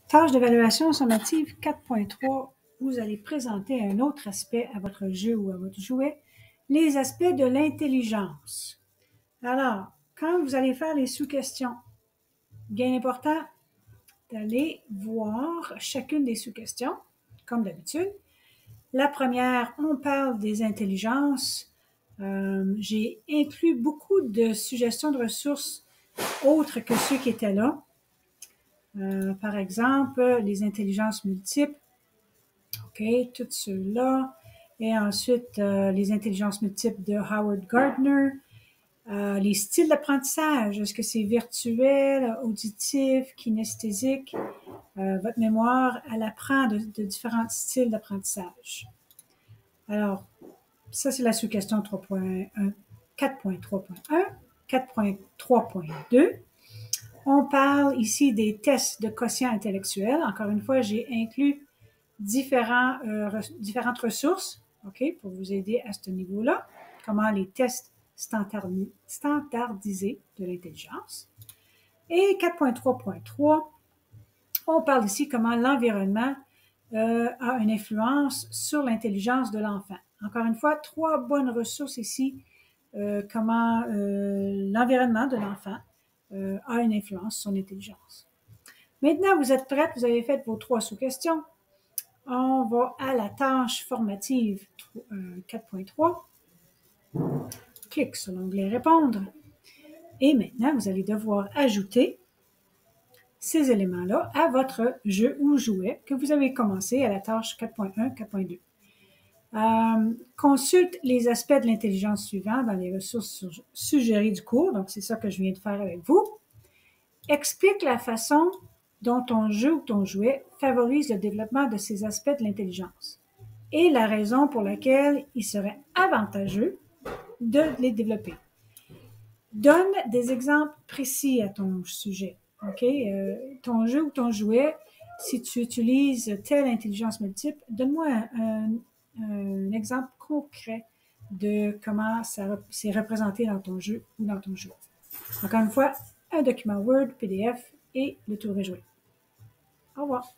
Tâche d'évaluation sommative 4.3, vous allez présenter un autre aspect à votre jeu ou à votre jouet, les aspects de l'intelligence. Alors, quand vous allez faire les sous-questions, bien important d'aller voir chacune des sous-questions, comme d'habitude. La première, on parle des intelligences. J'ai inclus beaucoup de suggestions de ressources autres que ceux qui étaient là. Par exemple, les intelligences multiples. OK, tous ceux-là. Et ensuite, les intelligences multiples de Howard Gardner. Les styles d'apprentissage, est-ce que c'est virtuel, auditif, kinesthésique? Votre mémoire, elle apprend de différents styles d'apprentissage. Alors, ça, c'est la sous-question 3.1, 4.3.1, 4.3.2. On parle ici des tests de quotient intellectuel. Encore une fois, j'ai inclus différentes ressources, OK, pour vous aider à ce niveau-là. Comment les tests standardisés de l'intelligence. Et 4.3.3, on parle ici comment l'environnement a une influence sur l'intelligence de l'enfant. Encore une fois, 3 bonnes ressources ici, comment l'environnement de l'enfant a une influence sur son intelligence. Maintenant, vous êtes prêtes, vous avez fait vos 3 sous-questions. On va à la tâche formative 4.3. Clique sur l'onglet Répondre. Et maintenant, vous allez devoir ajouter ces éléments-là à votre jeu ou jouet que vous avez commencé à la tâche 4.1, 4.2. Consulte les aspects de l'intelligence suivants dans les ressources suggérées du cours. Donc, c'est ça que je viens de faire avec vous. Explique la façon dont ton jeu ou ton jouet favorise le développement de ces aspects de l'intelligence et la raison pour laquelle il serait avantageux de les développer. Donne des exemples précis à ton sujet. OK? Ton jeu ou ton jouet, si tu utilises telle intelligence multiple, donne-moi un exemple concret de comment c'est représenté dans ton jeu ou dans ton jouet. Encore une fois, un document Word, PDF et le tour est joué. Au revoir.